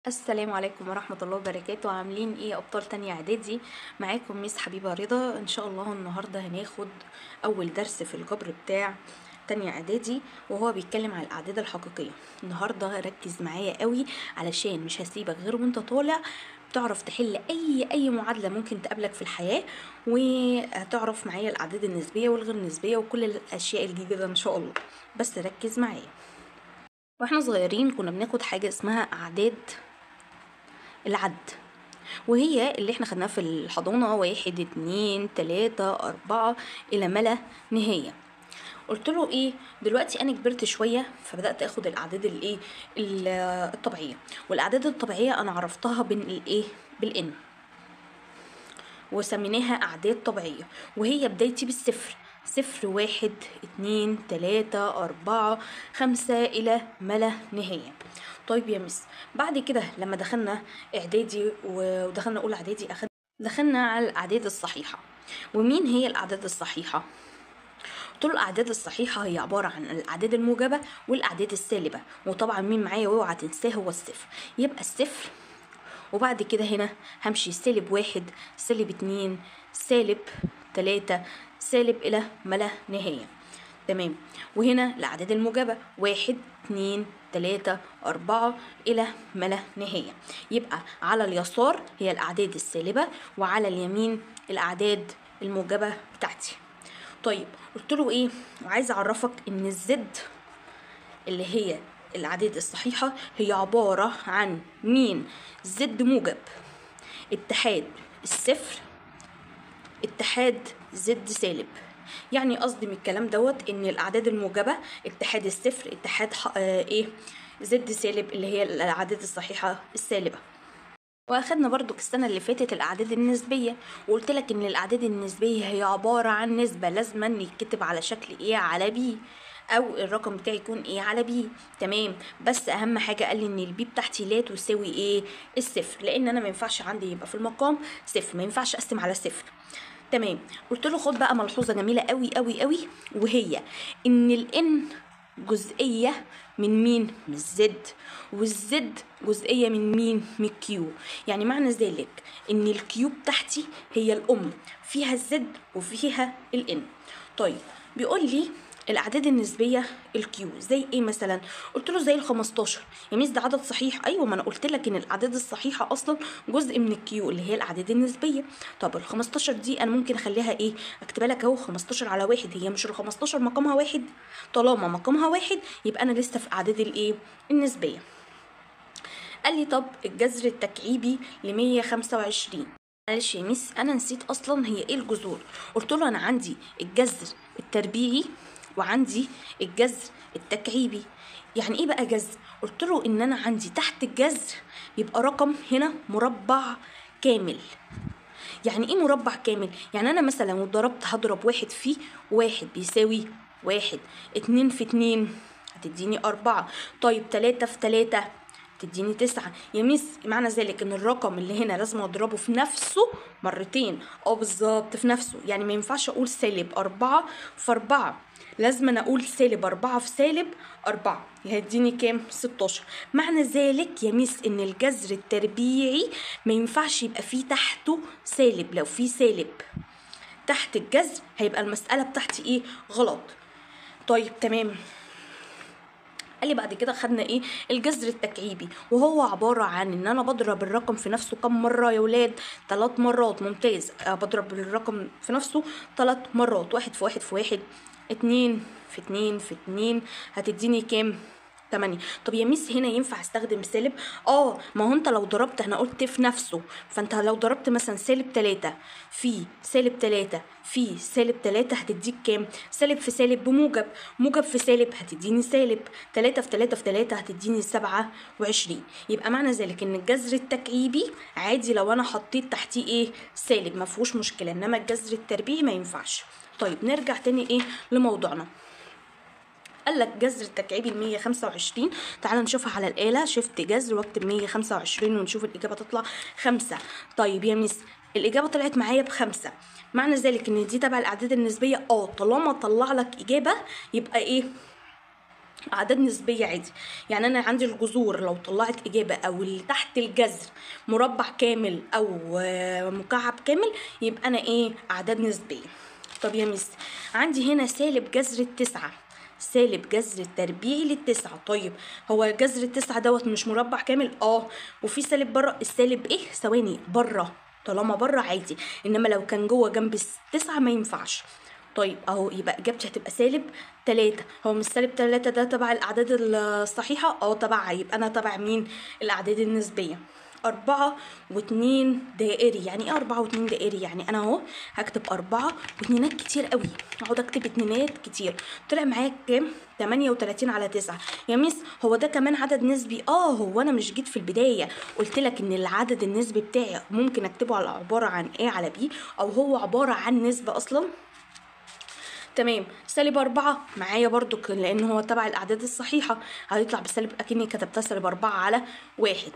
السلام عليكم ورحمة الله وبركاته. عاملين ايه ابطال تانية اعدادي؟ معاكم ميس حبيبة رضا. ان شاء الله النهاردة هناخد اول درس في الجبر بتاع تانية اعدادي، وهو بيتكلم عن الاعداد الحقيقية. النهاردة ركز معايا قوي علشان مش هسيبك غير وانت طالع تعرف تحل اي معادلة ممكن تقابلك في الحياة، وهتعرف معايا الاعداد النسبية والغير نسبية وكل الاشياء الجديدة ان شاء الله. بس ركز معايا. واحنا صغيرين كنا بناخد حاجة اسمها اعداد العد، وهي اللي احنا خدناها في الحضانة: 1 2 3 4 إلى ما لا نهاية. قلت له ايه دلوقتي؟ انا كبرت شوية فبدأت اخد الاعداد الطبيعية، والاعداد الطبيعية انا عرفتها بالان، وسميناها اعداد طبيعية، وهي بدايتي بالصفر: 0 1 2 3 4 5 إلى ما لا نهاية. طيب يا مس، بعد كده لما دخلنا اعدادي ودخلنا اولى اعدادي دخلنا على الاعداد الصحيحة. ومين هي الاعداد الصحيحة؟ قلت له الاعداد الصحيحة هي عبارة عن الاعداد الموجبة والاعداد السالبة، وطبعا مين معايا واوعى تنساه هو الصفر. يبقى الصفر، وبعد كده هنا همشي -1 -2 -3 سالب إلى ما لا نهاية. تمام. وهنا الأعداد الموجبة 1 2 3 4 إلى ما لا نهاية. يبقى على اليسار هي الأعداد السالبة، وعلى اليمين الأعداد الموجبة بتاعتي. طيب قلت له ايه؟ وعايز اعرفك ان الزد اللي هي الأعداد الصحيحة هي عبارة عن مين؟ زد موجب اتحاد الصفر اتحاد زد سالب. يعني قصدي من الكلام دوت ان الاعداد الموجبه اتحاد الصفر اتحاد زد سالب، اللي هي الاعداد الصحيحه السالبه. واخدنا برضو السنه اللي فاتت الاعداد النسبيه، وقلت لك ان الاعداد النسبيه هي عباره عن نسبه لازما يتكتب على شكل ايه على بي، او الرقم بتاعي يكون ايه على بي. تمام. بس اهم حاجه قال لي ان البي بتاعتي لا تساوي ايه؟ الصفر، لان انا ما ينفعش عندي يبقى في المقام صفر، ما ينفعش اقسم على صفر. تمام. قلت له خد بقى ملحوظه جميله قوي قوي قوي، وهي ان الان جزئيه من مين؟ من الزد، والزد جزئيه من مين؟ من الكيو. يعني معنى ذلك ان الكيو بتاعتي هي الام، فيها الزد وفيها الان. طيب بيقول لي الاعداد النسبيه الكيو زي ايه مثلا؟ قلت له زي ال15. يا ميس ده عدد صحيح. ايوه، ما انا قلت لك ان الاعداد الصحيحه اصلا جزء من الكيو اللي هي الاعداد النسبيه. طب ال15 دي انا ممكن اخليها ايه؟ اكتبها لك اهو 15 على 1. هي مش ال15 مقامها 1؟ طالما مقامها 1 يبقى انا لسه في اعداد النسبيه. قال لي طب الجذر التكعيبي ل 125. معلش يا ميس انا نسيت اصلا هي ايه الجذور. قلت له انا عندي الجذر التربيعي وعندي الجذر التكعيبي. يعني ايه بقى جذر؟ قلت له ان انا عندي تحت الجذر بيبقى رقم هنا مربع كامل. يعني ايه مربع كامل؟ يعني انا مثلا لو ضربت هضرب 1 في 1 بيساوي 1، 2 في 2 هتديني 4، طيب 3 في 3 تديني 9. يا ميس معنى ذلك ان الرقم اللي هنا لازم اضربه في نفسه مرتين. بالظبط في نفسه، يعني ما ينفعش اقول -4 في 4، لازم انا اقول -4 في -4 يديني كام؟ 16. معنى ذلك يا ميس ان الجذر التربيعي ما ينفعش يبقى فيه تحته سالب. لو فيه سالب تحت الجذر هيبقى المسألة بتاعتي ايه؟ غلط. طيب تمام. قال لي بعد كده خدنا ايه؟ الجذر التكعيبي، وهو عباره عن ان انا بضرب الرقم في نفسه كم مره يا ولاد؟ 3 مرات. ممتاز. بضرب الرقم في نفسه 3 مرات. 1 في 1 في 1، 2 في 2 في 2 هتديني كام؟ 8. طب يا ميس هنا ينفع استخدم سالب؟ ما هو انت لو ضربت، انا قلت في نفسه، فانت لو ضربت مثلا -3 في -3 في -3 هتديك كام؟ سالب في سالب بموجب، موجب في سالب هتديني سالب، 3 في 3 في 3 هتديني 27. يبقى معنى ذلك ان الجذر التكعيبي عادي لو انا حطيت تحتيه ايه؟ سالب، ما فيهوش مشكله، انما الجذر التربيعي ما ينفعش. طيب نرجع تاني ايه لموضوعنا. قال لك جذر التكعيبي ل 125. تعال نشوفها على الآلة. شفت جذر واكتب 125 ونشوف الإجابة تطلع 5. طيب يا ميس الإجابة طلعت معايا ب5، معنى ذلك إن دي تبع الأعداد النسبية. طالما طلع لك إجابة يبقى إيه؟ اعداد نسبيه عادي. يعني انا عندي الجذور لو طلعت اجابه او اللي تحت الجذر مربع كامل او مكعب كامل، يبقى انا ايه؟ اعداد نسبيه. طب يا مس، عندي هنا سالب جذر التسعة، سالب جذر التربيعي للتسعة. طيب هو جذر التسعة دوت مش مربع كامل؟ وفي سالب بره. السالب ايه؟ ثواني، بره. طالما بره عادي، انما لو كان جوه جنب التسعة ما ينفعش. طيب اهو، يبقى اجابتي هتبقى سالب 3. هو مش سالب 3 ده تبع الاعداد الصحيحه؟ تبعها. يبقى انا تبع مين؟ الاعداد النسبيه. 4 و2 دائري. يعني ايه 4 و2 دائري؟ يعني انا اهو هكتب 4 واتنينات كتير قوي، اقعد اكتب اتنينات كتير. طلع معايا كام؟ 38 على 9. يا ميس هو ده كمان عدد نسبي؟ هو انا مش جيت في البدايه قلت لك ان العدد النسبي بتاعي ممكن اكتبه على عباره عن A على B، او هو عباره عن نسبه اصلا؟ تمام. سالب 4 معايا برضو لان هو تبع الاعداد الصحيحه، هيطلع بسالب، اكني كتبتها سالب 4 على 1.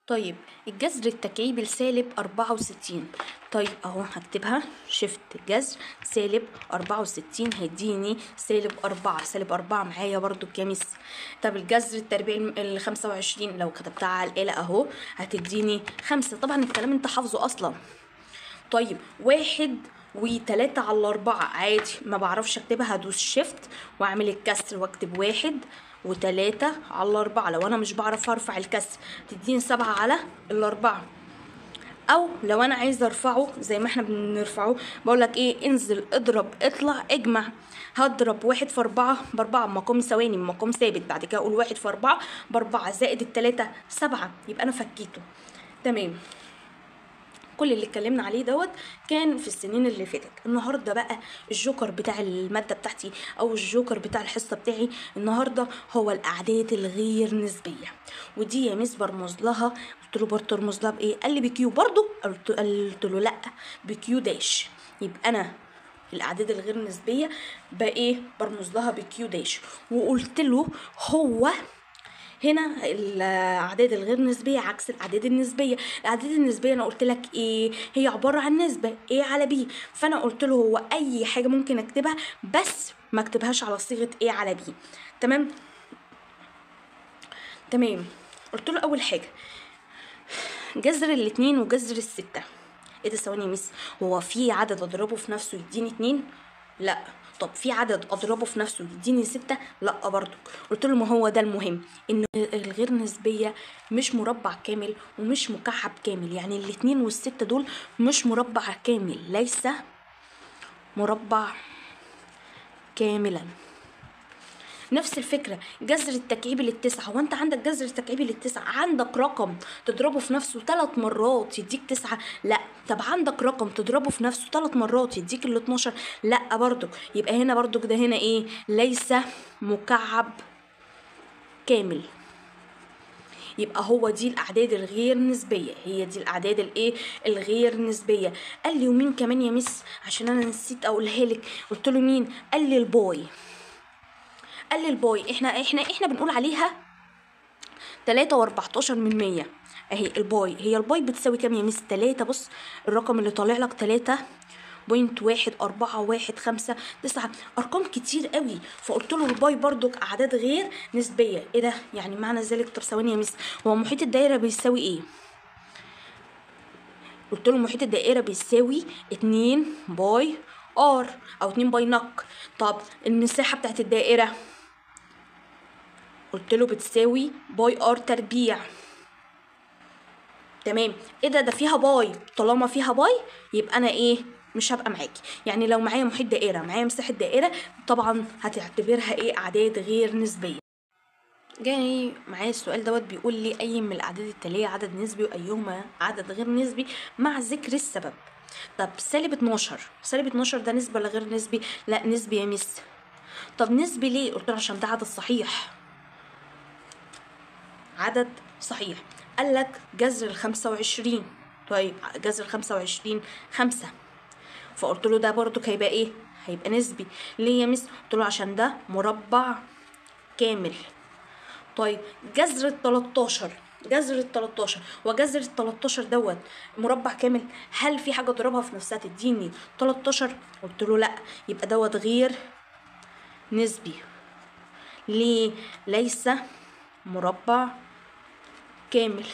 طيب الجذر التكعيبي لسالب 64. طيب اهو هكتبها شيفت جذر سالب 64 هيديني سالب 4. سالب 4 معايا برضو كامس. طب الجذر التربيعي ال 25 لو كتبتها على الآلة اهو هتديني 5. طبعا الكلام انت حافظه اصلا. طيب 1 و3 على 4 عادي، ما بعرفش اكتبها، هدوس شيفت واعمل الكسر واكتب 1 و3 على 4. لو انا مش بعرف ارفع الكسر تديني 7 على 4. او لو انا عايزه ارفعه زي ما احنا بنرفعه، بقولك ايه؟ انزل اضرب اطلع اجمع. هضرب 1 في 4 ب4 بمقام ثواني بمقام ثابت، بعد كده اقول 1 في 4 ب4 زائد ال3 7، يبقى انا فكيته. تمام. كل اللي اتكلمنا عليه دوت كان في السنين اللي فاتت. النهارده بقى الجوكر بتاع الماده بتاعتي او الجوكر بتاع الحصه بتاعي النهارده هو الاعداد الغير نسبيه. ودي يا مس برمز لها. قلت له برمز لها بايه؟ قال لي بكيو برضو. قلت له لا، بكيو داش. يبقى انا الاعداد الغير نسبيه بايه؟ برمز لها بكيو داش. وقلت له هو هنا الاعداد الغير نسبيه عكس الاعداد النسبيه. الاعداد النسبيه انا قلت لك ايه؟ هي عباره عن نسبه A على B. فانا قلت له هو اي حاجه ممكن اكتبها، بس ما اكتبهاش على صيغه A على B. تمام. قلت له اول حاجه جذر الاتنين وجذر الستة. ايه ده؟ ثواني يا مس، هو في عدد اضربه في نفسه يديني 2؟ لا. طب في عدد اضربه في نفسه يديني 6؟ لا برضو. قلت له ما هو ده المهم، ان الغير نسبيه مش مربع كامل ومش مكعب كامل. يعني الاتنين والستة دول مش مربع كامل، ليس مربع كاملا. نفس الفكره جذر التكعيبي للتسعة. هو انت عندك جذر التكعيبي للتسعة عندك رقم تضربه في نفسه 3 مرات يديك 9؟ لا. طب عندك رقم تضربه في نفسه 3 مرات يديك ال 12؟ لا برضو. يبقى هنا برضو ده هنا ايه؟ ليس مكعب كامل. يبقى هو دي الاعداد الغير نسبيه، هي دي الاعداد الايه؟ الغير نسبيه. قال لي ومين كمان يا مس؟ عشان انا نسيت اقولها لك. قلت له مين؟ قال لي الباي. قال لي الباي احنا بنقول عليها 3.14 من 100. اهي الباي. هي الباي بتساوي كام يا مس؟ 3. بص الرقم اللي طالع لك 3.1415 ارقام كتير قوي. فقلت له الباي برضو اعداد غير نسبيه. ايه ده؟ يعني معنى ذلك؟ طب ثواني يا مس، هو محيط الدايره بيساوي ايه؟ قلت له محيط الدائره بيساوي 2 باي ار او 2 باي نق. طب المساحه بتاعت الدائره قلت له بتساوي باي ار تربيع. تمام. ايه ده فيها باي. طالما فيها باي يبقى انا ايه؟ مش هبقى معاكي. يعني لو معايا محيط دائره معايا مساحه دائره طبعا هتعتبرها ايه؟ اعداد غير نسبيه. جاي معايا السؤال دوت بيقول لي اي من الاعداد التاليه عدد نسبي وايهما عدد غير نسبي مع ذكر السبب. طب سالب 12. سالب 12 ده نسبي ولا غير نسبي؟ لا نسبي يا مس. طب نسبي ليه؟ قلت له عشان ده عدد صحيح. عدد صحيح. قال لك جذر ال25. طيب جذر ال25 5. فقلت له ده برضو هيبقى ايه؟ هيبقى نسبي. ليه يا مس؟ قلت له عشان ده مربع كامل. طيب جذر ال13. جذر ال13 وجذر ال13 دوت مربع كامل. هل في حاجه اضربها في نفسها تديني 13؟ قلت له لا. يبقى دوت غير نسبي. ليه؟ ليس مربع كامل.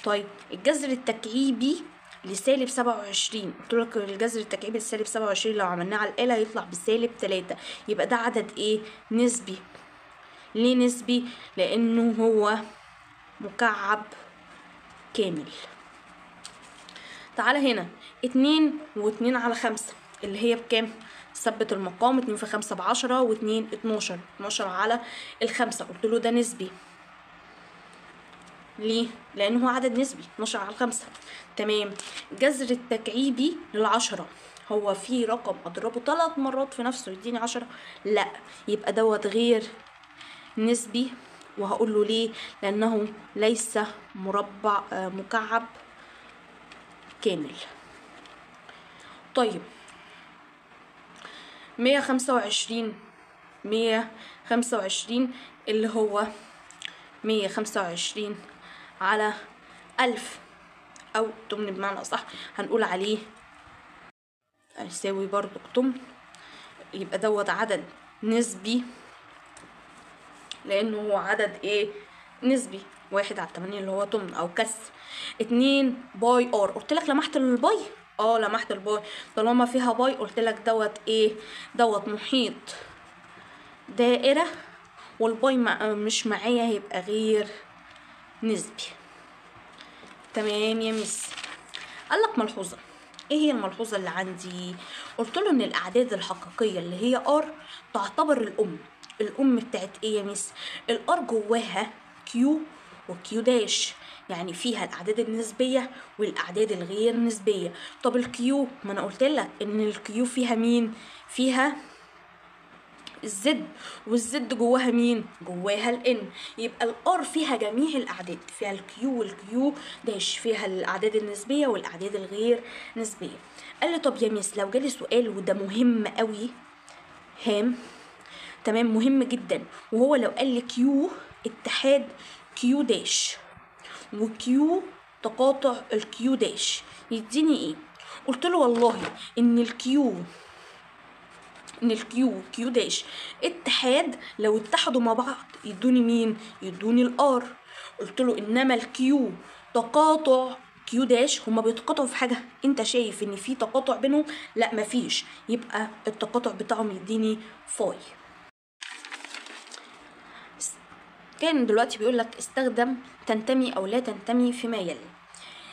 طيب الجذر التكعيبي لسالب 27، قلت لك الجذر التكعيبي لسالب 27 لو عملناه على الآلة هيطلع بسالب 3، يبقى ده عدد ايه؟ نسبي. ليه نسبي؟ لأنه هو مكعب كامل. تعالى هنا 2 و2 على 5 اللي هي بكام؟ ثبت المقام، 2 في 5 ب10 و2 12، 12 على الخمسة، قلت له ده نسبي. ليه؟ لأنه هو عدد نسبي، 12 على 5. تمام. جذر التكعيبي لل10، هو في رقم أضربه 3 مرات في نفسه يديني 10؟ لا، يبقى دوت غير نسبي. وهقول له ليه؟ لأنه ليس مربع مكعب كامل. طيب 125 اللي هو 125 على 1000 أو تمن بمعنى أصح، هنقول عليه هيساوي برضو تمن، يبقى دوت عدد نسبي لأنه هو عدد ايه؟ نسبي. 1 على 8 اللي هو تمن أو كسر. 2 باي ار، قلت لك لمحت الباي؟ لمحت الباي، طالما فيها باي قلت لك دوت ايه؟ دوت محيط دائرة، والباي مش معايا هيبقى غير نسبي. تمام يا مس. قالك ملحوظة، ايه هي الملحوظة اللي عندي؟ قلت له ان الاعداد الحقيقية اللي هي ار تعتبر الام بتاعت ايه يا مس؟ الار جواها كيو وكيو داش، يعني فيها الاعداد النسبية والاعداد الغير نسبية. طب الكيو، ما انا قلت لك ان الكيو فيها مين؟ فيها الزد، والزد جواها مين؟ جواها الان. يبقى الار فيها جميع الاعداد، فيها الكيو والكيو داش، فيها الاعداد النسبيه والاعداد الغير نسبيه. قال لي طب يا ميس لو جالي سؤال وده مهم قوي، هام، تمام، مهم جدا، وهو لو قال لي كيو اتحاد كيو داش وكيو تقاطع الكيو داش يديني ايه؟ قلت له والله ان الكيو كيو داش اتحاد، لو اتحدوا مع بعض يدوني مين؟ يدوني الار. قلت له انما الكيو تقاطع كيو داش، هما بيتقاطعوا في حاجه انت شايف ان في تقاطع بينهم؟ لا مفيش، يبقى التقاطع بتاعهم يديني فاي. كان دلوقتي بيقول لك استخدم تنتمي او لا تنتمي فيما يلي.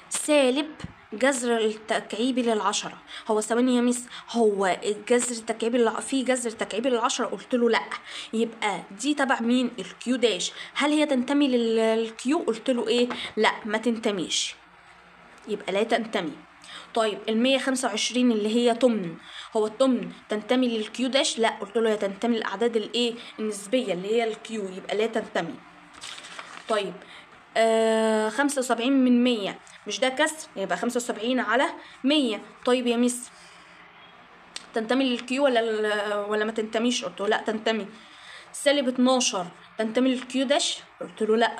سالب جذر التكعيبي لل10، هو ثواني يا مس، هو الجذر التكعيبي في جذر تكعيبي لل10؟ قلت له لا، يبقى دي تبع مين؟ الكيو داش. هل هي تنتمي للكيو؟ قلت له ايه؟ لا ما تنتميش، يبقى لا تنتمي. طيب 125 اللي هي تمن، هو التمن تنتمي للكيو داش؟ لا، قلت له هي تنتمي للاعداد الايه؟ النسبيه اللي هي الكيو، يبقى لا تنتمي. طيب 75 من 100، مش ده كسر، يبقى 75 على 100. طيب يا مس تنتمي للكيو ولا ما تنتميش؟ قلت له لا تنتمي. سالب 12 تنتمي للكيو داش؟ قلت له لا.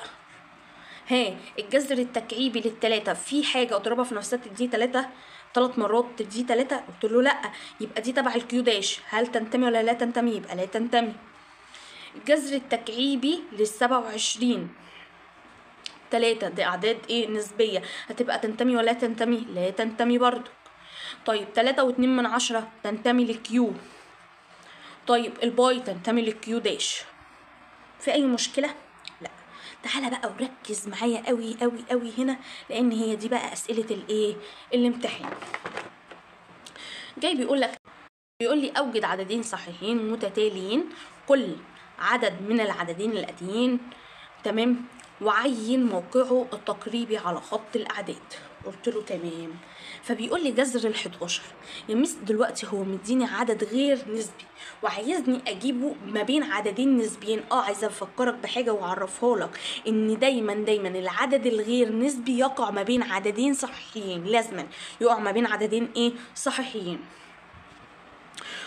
الجذر التكعيبي لل3 في حاجه اضربها في نفسها تدي 3 مرات تدي 3؟ قلت له لا، يبقى دي تبع الكيو داش. هل تنتمي ولا لا تنتمي؟ يبقى لا تنتمي. الجذر التكعيبي لل27، 3 دي اعداد ايه؟ نسبيه، هتبقى تنتمي ولا تنتمي؟ لا تنتمي برضو. طيب 3.2 تنتمي للكيو. طيب الباي تنتمي للكيو داش. في اي مشكله؟ لا. تعالى بقى وركز معايا قوي قوي قوي هنا، لان هي دي بقى اسئله الايه؟ الامتحان. جاي بيقول لي اوجد عددين صحيحين متتاليين، كل عدد من العددين الاتيين، تمام، وعين موقعه التقريبي على خط الاعداد. قلت له تمام. فبيقول لي جذر ال11 يا مس، دلوقتي هو مديني عدد غير نسبي وعايزني اجيبه ما بين عددين نسبيين. عايزه افكرك بحاجه واعرفها لك، ان دايما العدد الغير نسبي يقع ما بين عددين صحيحين، لازما يقع ما بين عددين ايه؟ صحيحين.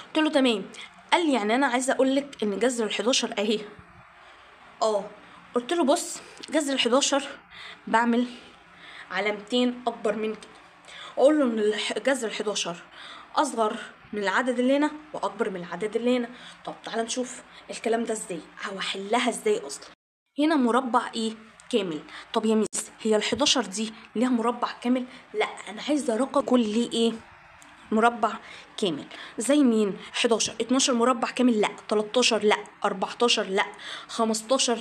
قلت له تمام. قال لي يعني انا عايزه اقول لك ان جذر ال11 اهي. قلت له بص، جذر ال11 بعمل علامتين اكبر من كده، اقول له ان جذر ال11 اصغر من العدد اللي هنا واكبر من العدد اللي هنا. طب تعالى نشوف الكلام ده ازاي، او احلها ازاي اصلا. هنا مربع ايه؟ كامل. طب يا ميس هي ال11 دي ليها مربع كامل؟ لا، انا عايزه رقم يكون ليه ايه؟ مربع كامل. زي مين؟ 11. 12 مربع كامل؟ لا. 13 لا. 14 لا. 15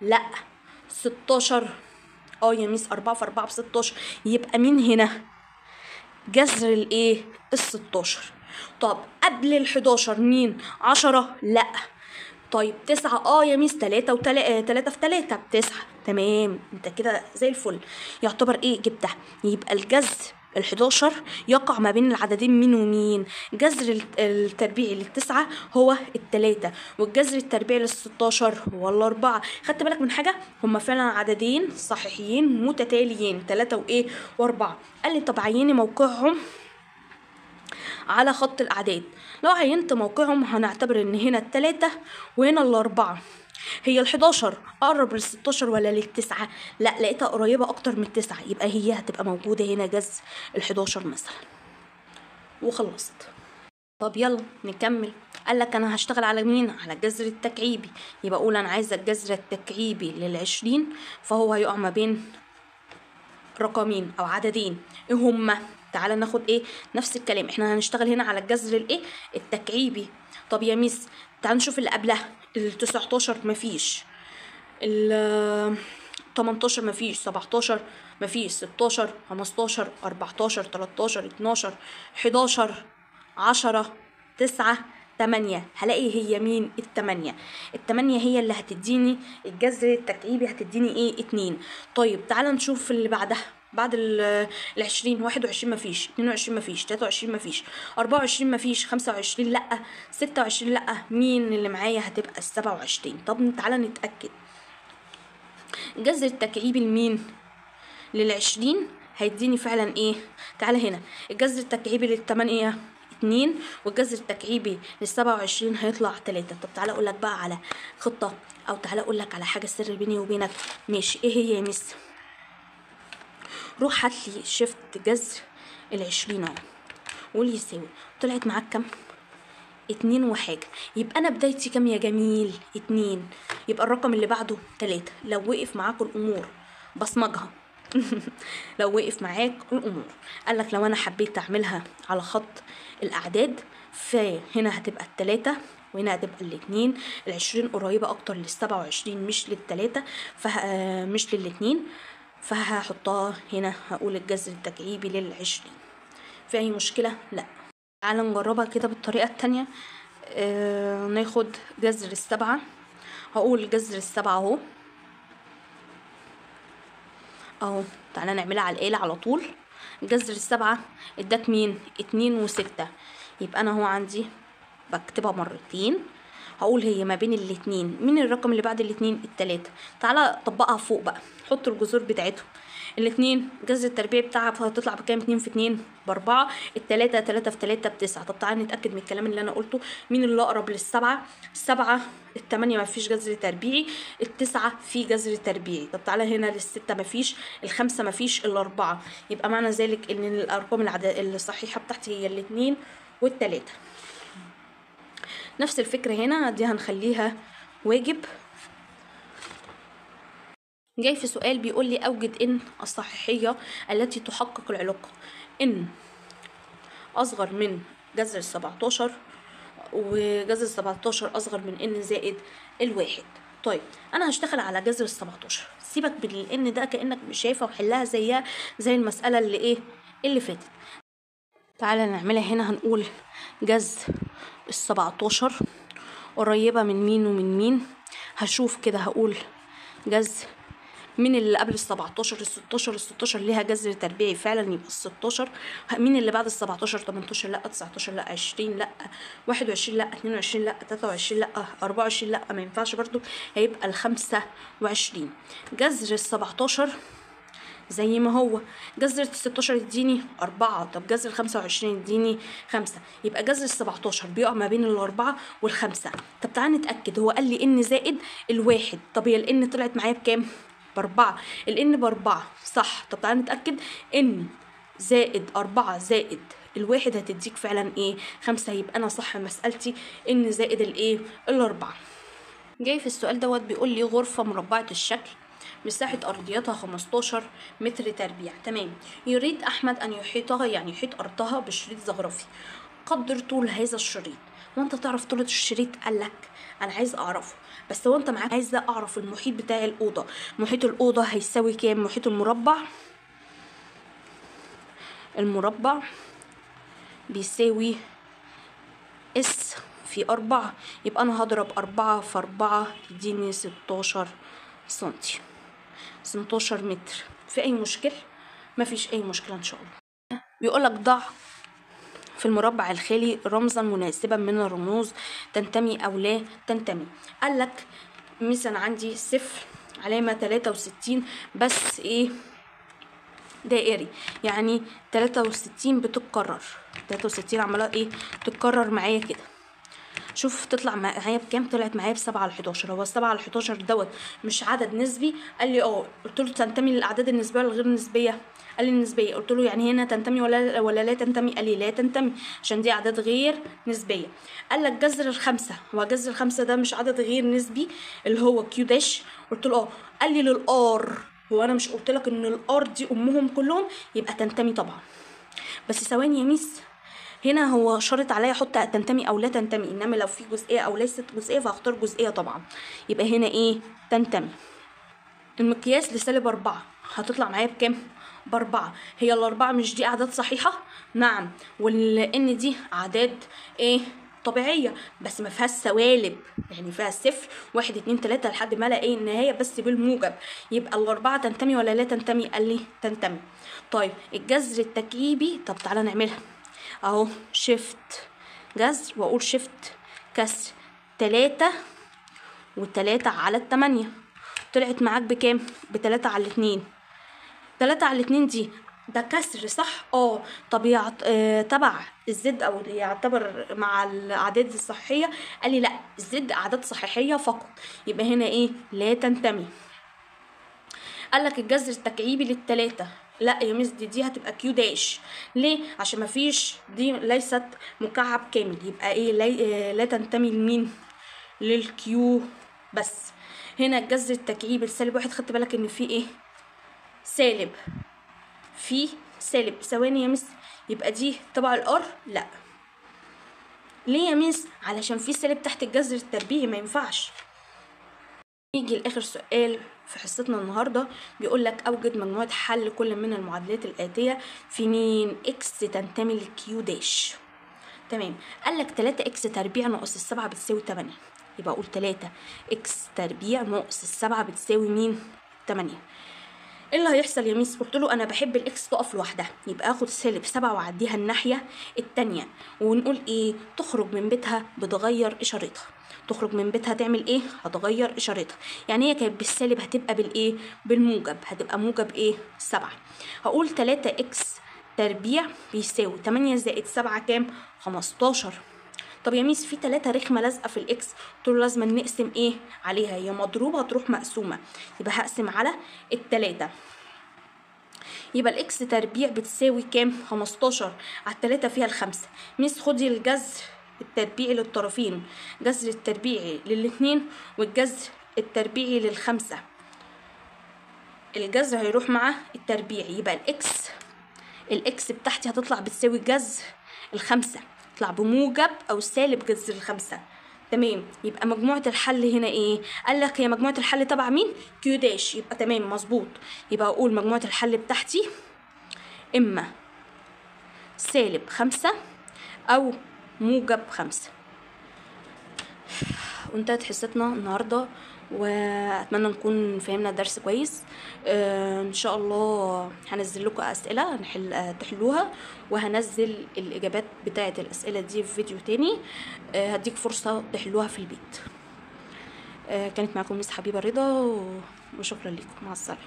لا. 16 يا ميس 4 في 4 ب16. يبقى مين هنا؟ جذر الايه؟ ال16. طب قبل ال11 مين؟ 10 لا. طيب 9 يا ميس 3 3 في 3 ب9. تمام، انت كده زي الفل، يعتبر ايه؟ جبتها. يبقى الجذر ال11 يقع ما بين العددين مين ومين؟ جذر التربيعي لل9 هو ال3، والجذر التربيعي لل16 هو ال4. خدت بالك من حاجه؟ هما فعلا عددين صحيحيين متتاليين، 3 وايه و4. قال لي طب عيني موقعهم على خط الأعداد. لو عينت موقعهم هنعتبر إن هنا ال3 وهنا ال4. هي ال11 أقرب لل16 ولا لل9؟ لا، لقيتها قريبة أكتر من 9، يبقى هي هتبقى موجودة هنا جذر ال11 مثلا. وخلصت. طب يلا نكمل. قالك أنا هشتغل على مين؟ على الجذر التكعيبي. يبقى أقول أنا عايزة الجذر التكعيبي لل20، فهو هيقع ما بين رقمين او عددين. ايه هما؟ تعالى ناخد ايه نفس الكلام. احنا هنشتغل هنا على الجذر الايه؟ التكعيبي. طب يا ميس تعالى نشوف اللي قبلها. ال19 مفيش، ال18 مفيش، 17 مفيش، 16 15 14 13 12 11 10 9 8. هلاقي هي مين؟ التمانية. التمانية هي اللي هتديني الجذر التكعيبي، هتديني ايه؟ 2. طيب تعالى نشوف اللي بعدها. بعد ال20 21 مفيش، 22 مفيش، 23 مفيش، 24 مفيش، 25 لا، 26 لا. مين اللي معايا؟ هتبقى ال27. طب تعالى نتأكد. الجذر التكعيبي لمين؟ لل20 هيديني فعلا ايه؟ تعالى هنا. الجذر التكعيبي لل8 2، والجذر التكعيبي لل27 هيطلع 3. طب تعالى اقول لك بقى على خطه، او تعالى اقول لك على حاجه سر بيني وبينك. ماشي، ايه هي يا ميس؟ روح هات لي شيفت جذر ال20 اهو، وقول يساوي. طلعت معاك كام؟ 2 وحاجه. يبقى انا بدايتي كام يا جميل؟ 2. يبقى الرقم اللي بعده 3. لو وقف معاكوا الامور بصمجها لو وقف معاك الامور. قالك لو انا حبيت اعملها على خط الاعداد، فهنا هتبقى ال3 وهنا هتبقى ال2. ال20 قريبه اكتر لل27 مش لل3، مش لل2، فهحطها هنا. هقول الجذر التكعيبي لل20. في اي مشكله؟ لا. تعالى نجربها كده بالطريقه التانية. ناخد جذر ال7. هقول جذر ال7 اهو. تعالى نعملها على الآلة على طول. جذر ال7 اداك مين؟ 2 و6. يبقى انا هو عندي بكتبها مرتين. هقول هي ما بين الاتنين. مين الرقم اللي بعد الاتنين؟ ال3. تعالى طبقها فوق بقى، حط الجذور بتاعتهم. الاتنين جذر التربيع بتاعها هتطلع بكام؟ 2 في 2 ب4. التلاتة 3 في 3 ب9. طب تعالى نتأكد من الكلام اللي انا قلته. مين اللي اقرب لل7؟ ال7. ال8 مفيش جذر تربيعي، ال9 في جذر تربيعي. طب تعالى هنا لل6 مفيش، ال5 مفيش، ال4. يبقى معنى ذلك ان الارقام الصحيحة بتاعتي هي ال2 وال3. نفس الفكرة هنا، دي هنخليها واجب. جاي في سؤال بيقول لي اوجد ان الصحيحية التي تحقق العلاقة ان اصغر من جذر ال17 وجذر ال17 اصغر من ان زائد الواحد. طيب انا هشتغل على جذر ال17. سيبك من الان ده كأنك مش شايفة، وحلها زيها زي المسألة اللي ايه اللي فاتت. تعالى نعملها هنا. هنقول جذر ال17 قريبة من مين ومن مين؟ هشوف كده. هقول جذر مين اللي قبل ال17؟ ال16 ليها جذر تربيعي فعلا، يبقى ال16. مين اللي بعد ال17؟ 18 لا، 19 لا، 20 لا، 21 لا، 22 لا، 23 لا، 24 لا، ما ينفعش برضو، هيبقى ال25. جذر ال17 زي ما هو. جذر ال16 يديني 4. طب جذر ال25 يديني 5. يبقى جذر ال17 بيقع ما بين ال4 وال5. طب تعالى نتأكد. هو قال لي ان زائد الواحد. طب هي الان طلعت معايا بكام؟ ب4. الان ب4 صح. طب تعالى نتأكد. ان زائد 4 زائد الواحد هتديك فعلا ايه 5. يبقى انا صح مسألتي ان زائد الايه ال4. جاي في السؤال دوت بيقول لي غرفة مربعة الشكل مساحة أرضيتها 15 متر تربيع. تمام. يريد أحمد أن يحيطها، يعني يحيط أرضها بشريط زخرفي. قدر طول هذا الشريط. وانت تعرف طول الشريط؟ قالك أنا عايز أعرفه، بس هو انت معاك عايزة أعرف المحيط بتاع الأوضة. محيط الأوضة هيساوي كام؟ محيط المربع بيساوي اس في 4، يبقى أنا هضرب 4 في 4 يديني 16 سنتي، 16 متر. في أي مشكلة؟ مفيش أي مشكلة إن شاء الله. بيقولك ضع في المربع الخالي رمزا مناسبا من الرموز تنتمي أو لا تنتمي. قالك مثلا عندي 0 علامة 63 بس ايه دائري، يعني 63 بتتكرر، 63 عمالة ايه تتكرر معايا كده. شوف تطلع معايا بكام؟ طلعت معايا ب7/11. هو 7/11 دوت مش عدد نسبي؟ قال لي قلت له تنتمي للاعداد النسبيه ولا غير نسبيه؟ قال لي النسبيه. قلت له يعني هنا تنتمي ولا لا تنتمي؟ قال لي لا تنتمي عشان دي اعداد غير نسبيه. قال لك جذر ال5، هو جذر ال5 ده مش عدد غير نسبي اللي هو كيو داش؟ قلت له قال لي للار. هو انا مش قلت لك ان الار دي امهم كلهم؟ يبقى تنتمي طبعا. بس ثواني يا ميس، هنا هو شرط عليا احط تنتمي او لا تنتمي، انما لو في جزئيه او ليست جزئيه فهختار جزئيه طبعا. يبقى هنا ايه تنتمي. المقياس ل4 هتطلع معايا بكام؟ ب4. هي ال4 مش دي اعداد صحيحه؟ نعم. والان دي اعداد ايه طبيعيه بس ما فيهاش سوالب، يعني فيها 0 1 2 3 لحد ما الاقي النهايه بس بالموجب. يبقى ال4 تنتمي ولا لا تنتمي؟ قال لي تنتمي. طيب الجذر التكعيبي، طب تعالى نعملها اهو. شيفت جذر واقول شيفت كسر 3 و3 على 8 طلعت معاك بكام؟ ب3/2. 3/2 دي ده كسر صح؟ طب تبع الزد او يعتبر مع الاعداد الصحيحيه؟ قال لي لا، الزد اعداد صحيحيه فقط. يبقى هنا ايه لا تنتمي. قال لك الجذر التكعيبي لل3. لا يا مس دي هتبقى كيو داش. ليه؟ عشان مفيش دي ليست مكعب كامل. يبقى ايه لا تنتمي لمين؟ للكيو بس. هنا الجذر التكعيبي ل1، خدت بالك ان في ايه سالب، في سالب. ثواني يا مس، يبقى دي تبع الار؟ لا. ليه يا مس؟ علشان في سالب تحت الجذر التربيعي ما ينفعش. نيجي لاخر سؤال في حصتنا النهارده، بيقول لك اوجد مجموعه حل كل من المعادلات الاتيه في مين اكس تنتمي للكيو داش. تمام. قال لك 3x تربيع ناقص ال7 بتساوي 8. يبقى اقول 3x تربيع ناقص ال7 بتساوي مين؟ 8. ايه اللي هيحصل يا ميس؟ قلت له انا بحب الاكس تقف لوحدها، يبقى اخد -7 واعديها الناحيه التانية ونقول ايه تخرج من بيتها بتغير اشارتها. تخرج من بيتها تعمل ايه؟ هتغير اشارتها. يعني هي كانت بالسالب هتبقى بالايه؟ بالموجب، هتبقى موجب ايه 7. هقول 3x تربيع بيساوي 8 زائد 7 كام؟ 15. طب يا ميس في 3 رخمه لازقه في الاكس، قلت له لازم نقسم ايه عليها، هي مضروبه تروح مقسومه، يبقى هقسم على ال3. يبقى الاكس تربيع بتساوي كام؟ 15 على ال3 فيها ال5. ميس خدي الجذر التربيعي للطرفين، جذر التربيعي للاثنين والجذر التربيعي لل5. الجذر هيروح مع التربيعي، يبقى الاكس بتاعتي هتطلع بتساوي جذر ال5، تطلع بموجب او سالب جذر ال5. تمام. يبقى مجموعه الحل هنا ايه؟ قال لك هي مجموعه الحل تبع مين؟ كيو داش. يبقى تمام مظبوط. يبقى اقول مجموعه الحل بتاعتي اما -5 او -5. وانتهت حصتنا النهارده، واتمنى نكون فهمنا الدرس كويس. ان شاء الله هنزل لكم اسئله تحلوها، وهنزل الاجابات بتاعه الاسئله دي في فيديو تاني. هديك فرصه تحلوها في البيت. كانت معكم ميس حبيبه رضا، وشكرا لكم. مع السلامه.